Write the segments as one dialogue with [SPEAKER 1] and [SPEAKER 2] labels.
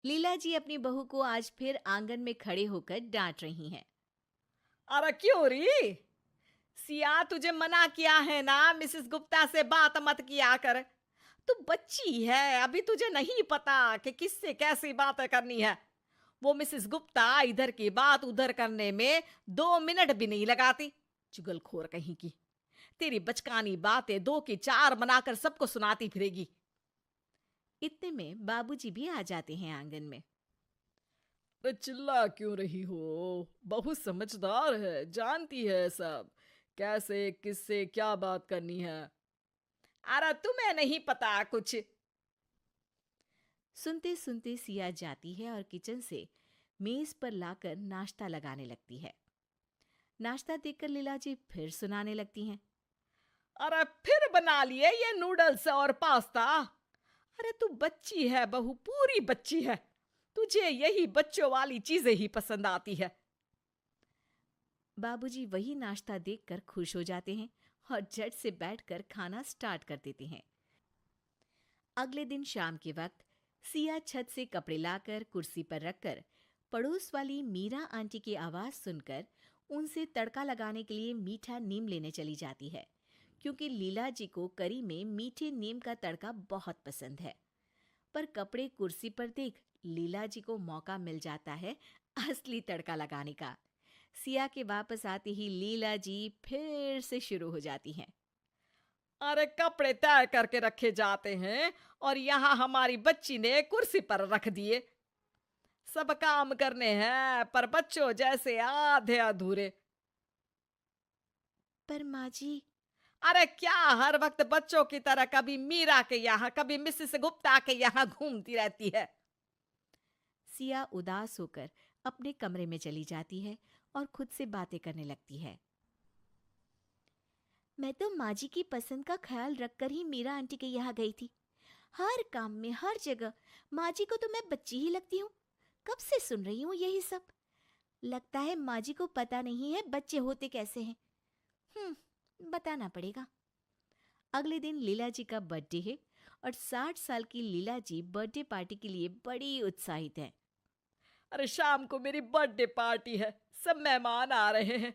[SPEAKER 1] लीला जी अपनी बहू को आज फिर आंगन में खड़े होकर डांट रही हैं।
[SPEAKER 2] अरे क्यों री? सिया तुझे मना किया है ना, मिसेस गुप्ता से बात मत किया कर। तू बच्ची है, अभी तुझे नहीं पता कि किससे कैसी बातें करनी है। वो मिसेस गुप्ता इधर की बात उधर करने में 2 मिनट भी नहीं लगाती। चुगलखोर कहीं की। तेरी बचकानी बातें दो की चार बनाकर सबको सुनाती फिरेगी।
[SPEAKER 1] इतने में बाबूजी भी आ जाते हैं आंगन में।
[SPEAKER 2] अरे चिल्ला क्यों रही हो? बहुत समझदार है, जानती है सब कैसे किससे क्या बात करनी है। अरे तुम्हें नहीं पता कुछ।
[SPEAKER 1] सुनते सुनते सिया जाती है और किचन से मेज पर लाकर नाश्ता लगाने लगती है। नाश्ता देखकर लीला जी फिर सुनाने लगती हैं।
[SPEAKER 2] अरे फिर बना लिए ये नूडल्स और पास्ता। अरे तू बच्ची है बहू, पूरी बच्ची है। तुझे यही बच्चों वाली चीजें ही पसंद आती है।
[SPEAKER 1] बाबूजी वही नाश्ता देखकर खुश हो जाते हैं और झट से बैठकर खाना स्टार्ट कर देते हैं। अगले दिन शाम के वक्त सिया छत से कपड़े लाकर कुर्सी पर रखकर पड़ोस वाली मीरा आंटी की आवाज सुनकर उनसे तड़का लगाने के लिए मीठा नीम लेने चली जाती है, क्योंकि लीला जी को करी में मीठे नीम का तड़का बहुत पसंद है। पर कपड़े कुर्सी पर देख लीला जी को मौका मिल जाता है असली तड़का लगाने का। सिया के वापस आते ही लीला जी फिर से शुरू हो जाती हैं।
[SPEAKER 2] अरे कपड़े तय करके रखे जाते हैं और यहाँ हमारी बच्ची ने कुर्सी पर रख दिए। सब काम करने हैं पर बच्चों जैसे आधे अधूरे।
[SPEAKER 1] पर माँ जी।
[SPEAKER 2] अरे क्या हर वक्त बच्चों की तरह कभी मीरा के यहाँ कभी मिसेस गुप्ता के यहाँ घूमती रहती है?
[SPEAKER 1] सिया उदास होकर अपने कमरे में चली जाती है और खुद से बातें करने लगती है। मैं तो माँ जी की पसंद का ख्याल रखकर ही मीरा आंटी के यहाँ गई थी। हर काम में हर जगह माँ जी को तो मैं बच्ची ही लगती हूँ। कब से सुन रही हूँ यही सब। लगता है माँ जी को पता नहीं है बच्चे होते कैसे हैं। बताना पड़ेगा। अगले दिन लीला जी का बर्थडे है और 60 साल की लीला जी बर्थडे पार्टी के लिए बड़ी उत्साहित हैं।
[SPEAKER 2] अरे शाम को मेरी बर्थडे पार्टी है, सब मेहमान आ रहे हैं।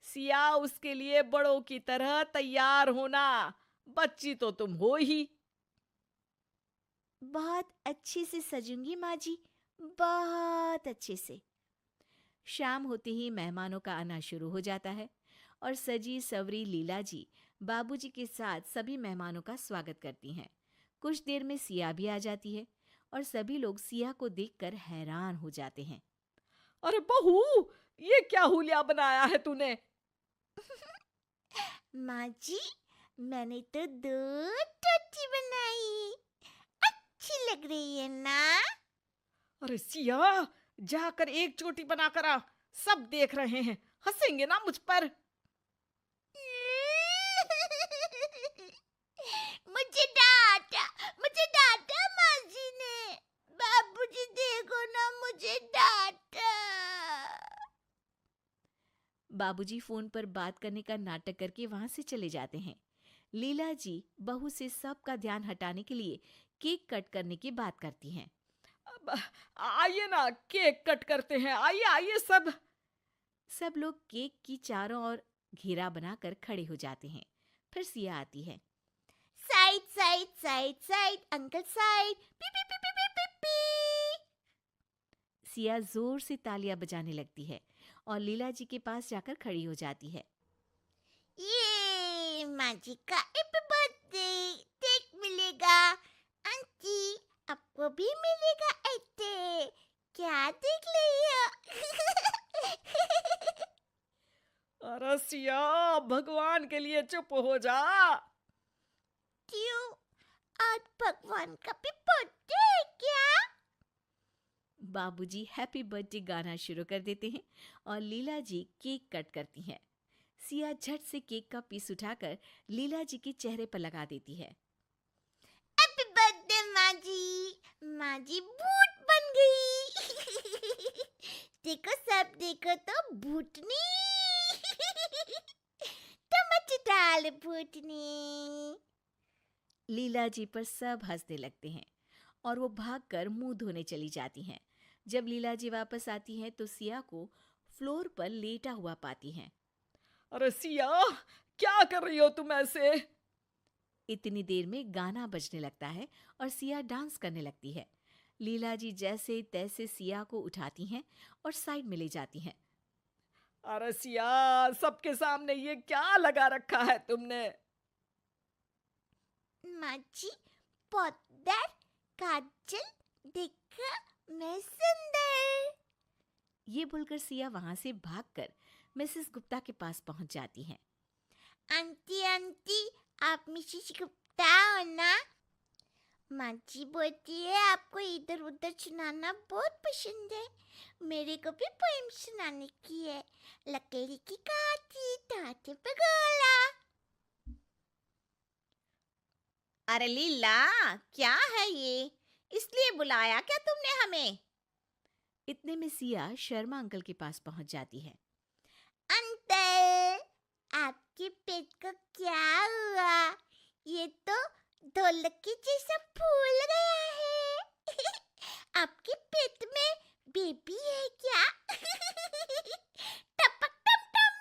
[SPEAKER 2] सिया उसके लिए बड़ों की तरह तैयार होना। बच्ची तो तुम हो ही।
[SPEAKER 1] बहुत अच्छे से सजूंगी माँ जी, बहुत अच्छे से। शाम होते ही मेहमानों का आना शुरू हो जाता है और सजी सवरी लीला जी बाबूजी के साथ सभी मेहमानों का स्वागत करती हैं। कुछ देर में सिया भी आ जाती है और सभी लोग सिया को देखकर हैरान हो जाते हैं।
[SPEAKER 2] अरे बहू, ये क्या हुलिया बनाया है तूने?
[SPEAKER 1] माँ जी, मैंने तो दो टोटी बनाई। अच्छी लग रही है ना?
[SPEAKER 2] अरे सिया, जाकर एक चोटी बनाकर आ। सब देख रहे हैं, हंसेंगे ना मुझ पर।
[SPEAKER 1] मुझे डांटा माँ जी ने। बाबूजी देखो ना, मुझे डांटा। बाबूजी फोन पर बात करने का नाटक करके वहां से चले जाते हैं। लीला जी बहू से सबका ध्यान हटाने के लिए केक कट करने की बात करती हैं।
[SPEAKER 2] अब आइए ना, केक कट करते हैं, आइए आइए सब।
[SPEAKER 1] सब लोग केक की चारों ओर घेरा बनाकर खड़े हो जाते हैं। फिर सिया आती है। Side side side side uncle side, P P P P P P P. Siya जोर से तालियां बजाने लगती है और लीला जी के पास जाकर खड़ी हो जाती है। ये माँ जी का हैप्पी बर्थडे केक मिलेगा। आंटी, आपको भी मिलेगा ऐसे। क्या देख रही हो?
[SPEAKER 2] अरे सिया, भगवान के लिए चुप हो जा।
[SPEAKER 1] क्यों? आज भगवान का भी बर्थडे है क्या? बाबूजी हैप्पी बर्थडे गाना शुरू कर देते हैं और लीला जी केक कट करती हैं। सिया झट से केक का पीस उठाकर लीला जी के चेहरे पर लगा देती है। हैप्पी बर्थडे माँ जी। माँ जी भूत बन गई। देखो सब देखो तो भूतनी। टमाटर डाल भूतनी। लीला जी पर सब हंसने लगते हैं और वो भागकर मुंह धोने चली जाती हैं। जब लीला जी वापस आती हैं तो सिया को फ्लोर पर लेटा हुआ पाती हैं।
[SPEAKER 2] अरे सिया, क्या कर रही हो तुम ऐसे?
[SPEAKER 1] इतनी देर में गाना बजने लगता है और सिया डांस करने लगती है। लीला जी जैसे तैसे सिया को उठाती हैं और साइड में ले जाती हैं।
[SPEAKER 2] अरे सिया, सबके सामने ये क्या लगा रखा है तुमने?
[SPEAKER 3] माँ जी, पाउडर, काजल, देखा मैं सुंदर।
[SPEAKER 1] ये बोलकर सिया वहां से भागकर मिसेस गुप्ता के पास पहुंच जाती हैं।
[SPEAKER 3] आंटी आंटी, आप मिसेस गुप्ता हो ना? माँ जी बोलती है आपको इधर उधर सुनाना बहुत पसंद है। मेरे को भी पोएम सुनाने की है। लकड़ी की काठी, टाटे पे गोला।
[SPEAKER 2] अरे लीला, क्या है ये? इसलिए बुलाया क्या तुमने हमें?
[SPEAKER 1] इतने में सिया शर्मा अंकल के पास पहुंच जाती है।
[SPEAKER 3] अंकल, आपके पेट को क्या हुआ? ये तो ढोलक के जैसा फूल गया है। आपके पेट में बेबी है क्या? टपक टप टप,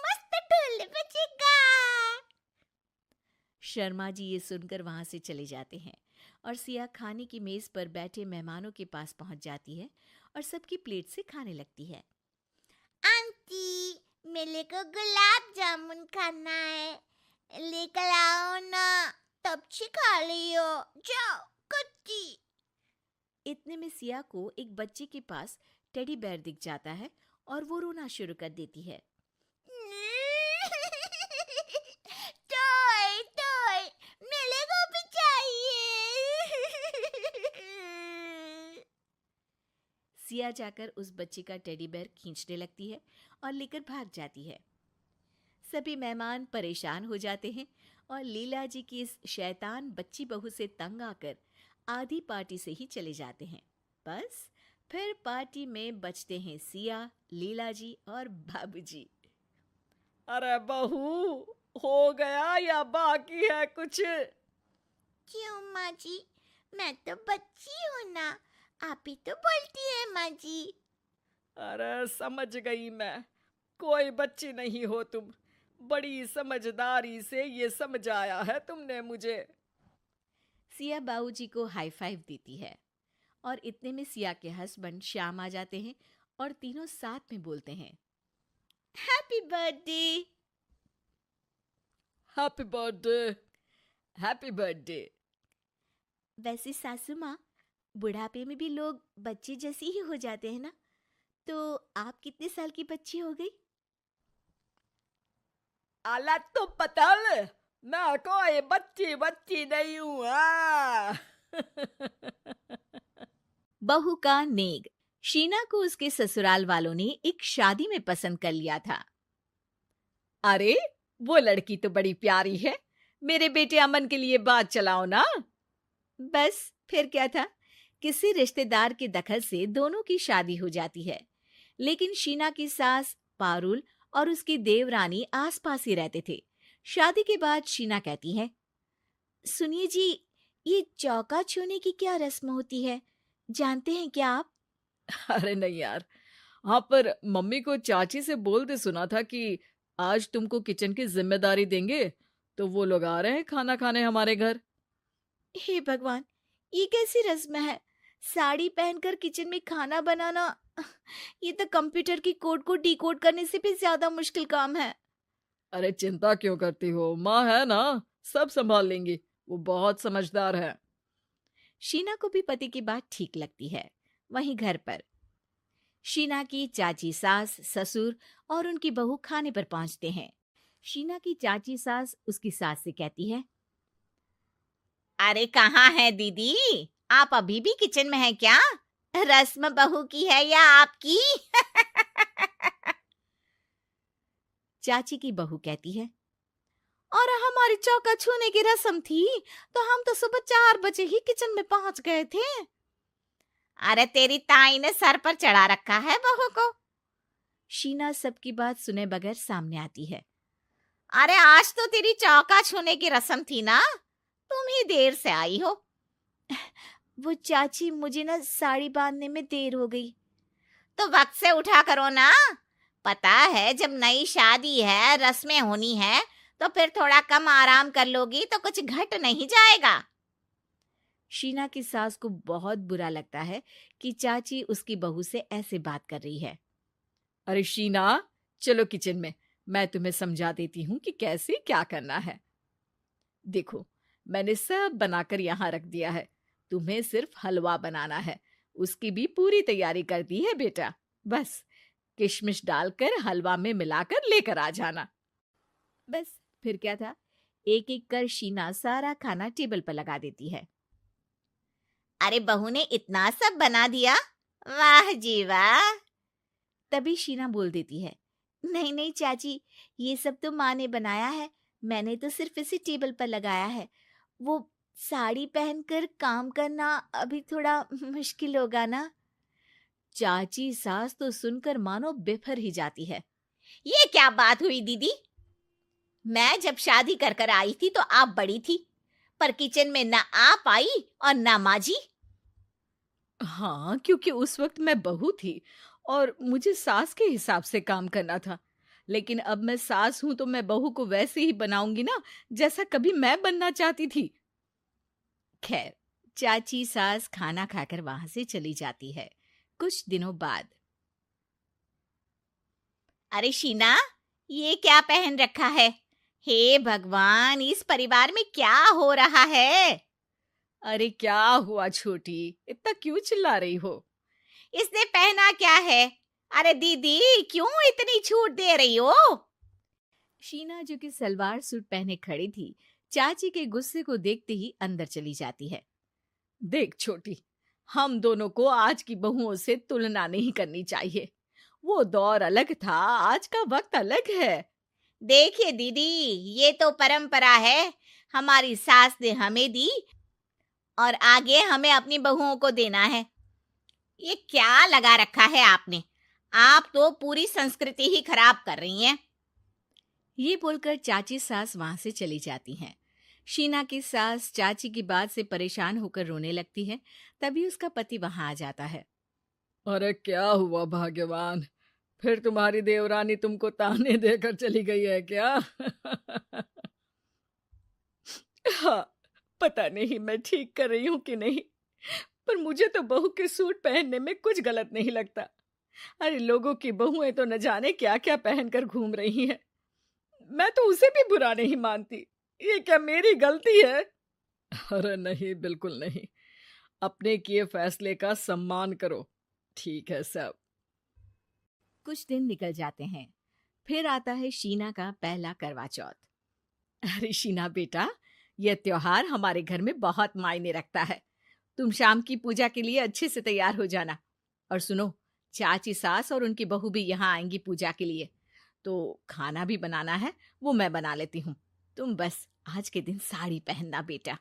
[SPEAKER 3] मस्त ढोल बजेगा।
[SPEAKER 1] शर्मा जी ये सुनकर वहां से चले जाते हैं और सिया खाने की मेज पर बैठे मेहमानों के पास पहुंच जाती है और सबकी प्लेट से खाने लगती है।
[SPEAKER 3] आंटी, मेरे को गुलाब जामुन खाना है, लेकर आओ ना। तब से खा लियो, जाओ कुत्ती।
[SPEAKER 1] इतने में सिया को एक बच्चे के पास टेडी बेयर दिख जाता है और वो रोना शुरू कर देती है।
[SPEAKER 3] टॉय टॉय, मेरे को भी चाहिए।
[SPEAKER 1] सिया जाकर उस बच्चे का टेडी बेयर खींचने लगती है और लेकर भाग जाती है। सभी मेहमान परेशान हो जाते हैं और लीला जी की इस शैतान बच्ची बहू से तंग आकर आधी पार्टी से ही चले जाते हैं। बस फिर पार्टी में बचते हैं सिया, लीला जी और बाबूजी।
[SPEAKER 2] अरे बहू, हो गया या बाकी है कुछ?
[SPEAKER 3] क्यों माँ जी, मैं तो बच्ची हूँ ना, आप ही तो बोलती है माँ जी।
[SPEAKER 2] अरे समझ गई मैं, कोई बच्ची नहीं हो तुम। बड़ी समझदारी से ये समझाया है तुमने मुझे।
[SPEAKER 1] सिया बाबूजी को हाई फाइव देती है और इतने में सिया के हस्बैंड श्याम आ जाते हैं और तीनों साथ में बोलते हैं,
[SPEAKER 3] happy birthday.
[SPEAKER 2] Happy birthday, happy birthday.
[SPEAKER 1] वैसे सासू माँ, बुढ़ापे में भी लोग बच्चे जैसी ही हो जाते हैं ना, तो आप कितने साल की बच्ची हो गई?
[SPEAKER 2] आला तो पतल, मैं कोई बच्ची बच्ची नहीं हूँ।
[SPEAKER 1] बहू का नेग। शीना को उसके ससुराल वालों ने एक शादी में पसंद कर लिया था।
[SPEAKER 2] अरे वो लड़की तो बड़ी प्यारी है, मेरे बेटे अमन के लिए बात चलाओ ना।
[SPEAKER 1] बस फिर क्या था, किसी रिश्तेदार के दखल से दोनों की शादी हो जाती है। लेकिन शीना की सास पारुल और उसकी देवरानी आसपास ही रहते थे। शादी के बाद शीना कहती है, सुनिए जी, ये चौका छूने की क्या रस्म होती है, जानते हैं क्या आप?
[SPEAKER 2] अरे नहीं यार, हाँ पर मम्मी को चाची से बोलते सुना था कि आज तुमको किचन की जिम्मेदारी देंगे, तो वो लोग आ रहे हैं खाना खाने हमारे घर।
[SPEAKER 1] हे भगवान, ये कैसी रस्म है? साड़ी पहनकर किचन में खाना बनाना, ये तो कंप्यूटर की कोड को डिकोड करने से भी ज्यादा मुश्किल काम है।
[SPEAKER 2] अरे चिंता क्यों करती हो, माँ है ना, सब संभाल लेंगी, वो बहुत समझदार है।
[SPEAKER 1] शीना को भी पति की बात ठीक लगती है। वहीं घर पर शीना की चाची सास, ससुर और उनकी बहू खाने पर पहुंचते हैं। शीना की चाची सास उसकी सास से कहती है,
[SPEAKER 3] अरे कहाँ है दीदी, आप अभी भी किचन में हैं क्या? रस्म बहू की है या आपकी?
[SPEAKER 1] चाची की बहू कहती है, और हमारी चौका छूने की रस्म थी तो हम तो सुबह 4 बजे ही किचन में पहुंच गए थे।
[SPEAKER 3] अरे तेरी ताई ने सर पर चढ़ा रखा है बहू को।
[SPEAKER 1] शीना सबकी बात सुने बगैर सामने आती है।
[SPEAKER 3] अरे आज तो तेरी चौका छूने की रस्म थी ना, तुम ही देर से आई हो। वो चाची मुझे ना साड़ी बांधने में देर हो गई।
[SPEAKER 4] तो वक्त से उठा करो ना। पता है जब नई शादी है, रस्में होनी है, तो फिर थोड़ा कम आराम कर लोगी तो कुछ घट नहीं जाएगा।
[SPEAKER 1] शीना की सास को बहुत बुरा लगता है कि चाची उसकी बहू से ऐसे बात कर रही है।
[SPEAKER 2] अरे शीना, चलो किचन में, मैं तुम्हें समझा देती हूँ कि कैसे क्या करना है। देखो, मैंने सब बनाकर यहाँ रख दिया है, तुम्हें सिर्फ हलवा बनाना है। उसकी भी पूरी तैयारी कर दी है बेटा। बस किशमिश डालकर हलवा में मिलाकर लेकर आ जाना।
[SPEAKER 1] बस फिर क्या था, एक एक कर शीना सारा खाना टेबल पर लगा देती है।
[SPEAKER 4] अरे बहू ने इतना सब बना दिया, वाह जी वाह।
[SPEAKER 1] तभी शीना बोल देती है,
[SPEAKER 3] नहीं नहीं चाची, ये सब तो माँ ने बनाया है, मैंने तो सिर्फ इसे टेबल पर लगाया है। वो साड़ी पहनकर काम करना अभी थोड़ा मुश्किल होगा ना।
[SPEAKER 1] चाची सास तो सुनकर मानो बिफर ही जाती है।
[SPEAKER 4] ये क्या बात हुई दीदी? मैं जब शादी कर कर आई थी तो आप बड़ी थी, पर किचन में ना आप आई और ना माँ जी।
[SPEAKER 2] हाँ, क्योंकि उस वक्त मैं बहू थी और मुझे सास के हिसाब से काम करना था। लेकिन अब मैं सास हूं तो मैं बहू को वैसे ही बनाऊंगी ना, जैसा कभी मैं बनना चाहती थी।
[SPEAKER 1] खैर, चाची सास खाना खाकर वहां से चली जाती है। कुछ दिनों बाद,
[SPEAKER 4] अरे शीना, ये क्या पहन रखा है? हे भगवान, इस परिवार में क्या हो रहा है?
[SPEAKER 2] अरे क्या हुआ छोटी, इतना क्यों चिल्ला रही हो?
[SPEAKER 4] इसने पहना क्या है? अरे दीदी, क्यों इतनी छूट दे रही हो?
[SPEAKER 1] शीना जो कि सलवार सूट पहने खड़ी थी, चाची के गुस्से को देखते ही अंदर चली जाती है।
[SPEAKER 2] देख छोटी, हम दोनों को आज की बहुओं से तुलना नहीं करनी चाहिए। वो दौर अलग था, आज का वक्त अलग है।
[SPEAKER 4] देखिए दीदी, ये तो परंपरा है, हमारी सास ने हमें दी और आगे हमें अपनी बहुओं को देना है। ये क्या लगा रखा है आपने? आप तो पूरी संस्कृति ही खराब कर रही हैं।
[SPEAKER 1] ये बोलकर चाची सास वहां से चली जाती हैं। शीना की सास चाची की बात से परेशान होकर रोने लगती है। तभी उसका पति वहां आ जाता है।
[SPEAKER 2] अरे क्या हुआ भाग्यवान, फिर तुम्हारी देवरानी तुमको ताने देकर चली गई है क्या? हाँ, पता नहीं मैं ठीक कर रही हूँ कि नहीं, पर मुझे तो बहू के सूट पहनने में कुछ गलत नहीं लगता। अरे लोगों की बहुएं तो न जाने क्या क्या पहनकर घूम रही हैं। मैं तो उसे भी बुरा नहीं मानती। ये क्या मेरी गलती है? अरे नहीं, बिल्कुल नहीं। अपने किए फैसले का सम्मान करो। ठीक है सब।
[SPEAKER 1] कुछ दिन निकल जाते हैं। फिर आता है शीना का पहला करवा चौथ।
[SPEAKER 2] अरे शीना बेटा, यह त्योहार हमारे घर में बहुत मायने रखता है। तुम शाम की पूजा के लिए अच्छे से तैयार हो जाना। और सुनो, चाची सास और उनकी बहू भी यहाँ आएंगी पूजा के लिए, तो खाना भी बनाना है, वो मैं बना लेती हूँ। तुम बस आज के दिन साड़ी पहनना बेटा।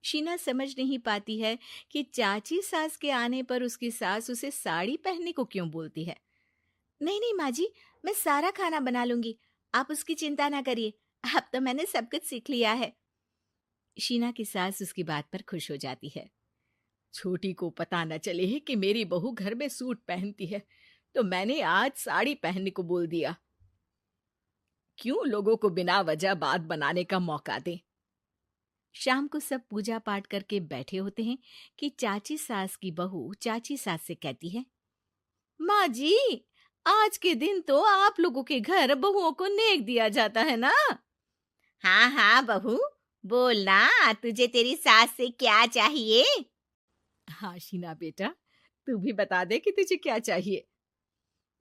[SPEAKER 1] शीना समझ नहीं पाती है कि चाची सास के आने पर उसकी सास उसे साड़ी पहनने को क्यों बोलती है। नहीं नहीं माँ जी, मैं सारा खाना बना लूंगी, आप उसकी चिंता ना करिए, अब तो मैंने सब कुछ सीख लिया है। शीना की सास उसकी बात पर खुश हो जाती है।
[SPEAKER 2] छोटी को पता न चले कि मेरी बहू घर में सूट पहनती है, तो मैंने आज साड़ी पहनने को बोल दिया। क्यों लोगों को बिना वजह बात बनाने का मौका दें।
[SPEAKER 1] शाम को सब पूजा पाठ करके बैठे होते हैं कि चाची सास की बहू चाची सास से कहती है, माँ जी, आज के दिन तो आप लोगों के घर बहुओं को नेक दिया जाता है ना।
[SPEAKER 4] हाँ हाँ बहू, बोलना, तुझे तेरी सास से क्या चाहिए?
[SPEAKER 2] हाँ शीना बेटा, तू भी बता दे कि तुझे क्या चाहिए।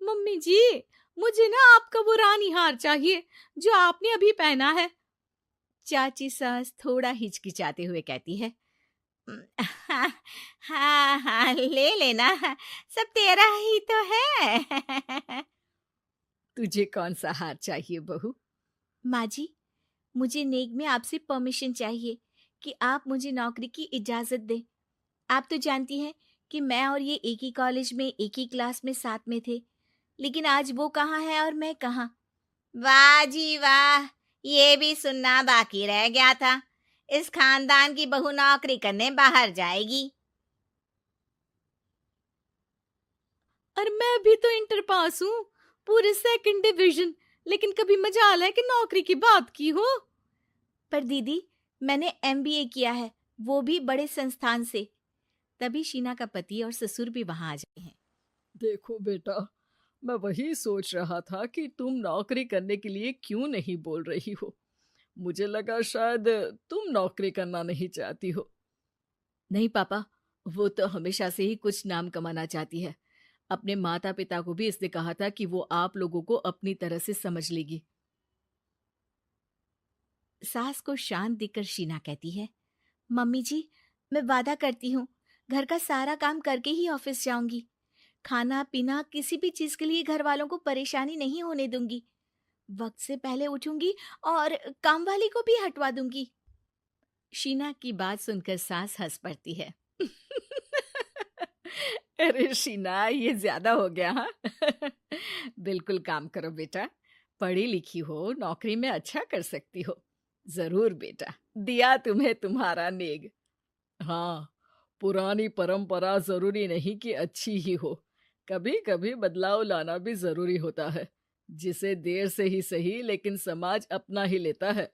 [SPEAKER 1] मम्मी जी, मुझे ना आपका वो रानी हार चाहिए जो आपने अभी पहना है। चाची सास थोड़ा हिचकिचाते हुए कहती है,
[SPEAKER 4] हाँ हाँ हाँ, ले लेना, सब तेरा ही तो है।
[SPEAKER 2] तुझे कौन सा हार चाहिए बहू?
[SPEAKER 3] माँ जी, मुझे नेक में आपसे परमिशन चाहिए कि आप मुझे नौकरी की इजाजत दें। आप तो जानती हैं कि मैं और ये एक ही कॉलेज में एक ही क्लास में साथ में थे, लेकिन आज वो कहाँ है और मैं कहाँ।
[SPEAKER 4] वाह जी वाह, ये भी सुनना बाकी रह गया था। इस खानदान की बहू नौकरी करने बाहर जाएगी।
[SPEAKER 1] और मैं भी तो इंटर पास हूँ, पूरे सेकंड डिवीजन, लेकिन कभी मजाल है कि नौकरी की बात की हो। पर दीदी, मैंने एमबीए किया है, वो भी बड़े संस्थान से। तभी शीना का पति और ससुर भी वहां आ जाते हैं।
[SPEAKER 2] देखो बेटा, मैं वही सोच रहा था कि तुम नौकरी करने के लिए क्यों नहीं बोल रही हो। मुझे लगा शायद तुम नौकरी करना नहीं चाहती हो।
[SPEAKER 1] नहीं पापा, वो तो हमेशा से ही कुछ नाम कमाना चाहती है। अपने माता पिता को भी इसने कहा था कि वो आप लोगों को अपनी तरह से समझ लेगी। सास को शांत दिखकर शीना कहती है, मम्मी जी, मैं वादा करती हूँ, घर का सारा काम करके ही ऑफिस जाऊंगी। खाना पीना किसी भी चीज के लिए घर वालों को परेशानी नहीं होने दूंगी। वक्त से पहले उठूंगी और काम वाली को भी हटवा दूंगी। शीना की बात सुनकर सास हंस पड़ती है।
[SPEAKER 2] अरे शीना, ये ज्यादा हो गया हाँ। बिल्कुल काम करो बेटा, पढ़ी लिखी हो, नौकरी में अच्छा कर सकती हो। जरूर बेटा, दिया तुम्हें तुम्हारा नेग। हाँ, पुरानी परंपरा जरूरी नहीं कि अच्छी ही हो, कभी कभी बदलाव लाना भी जरूरी होता है, जिसे देर से ही सही लेकिन समाज अपना ही लेता है।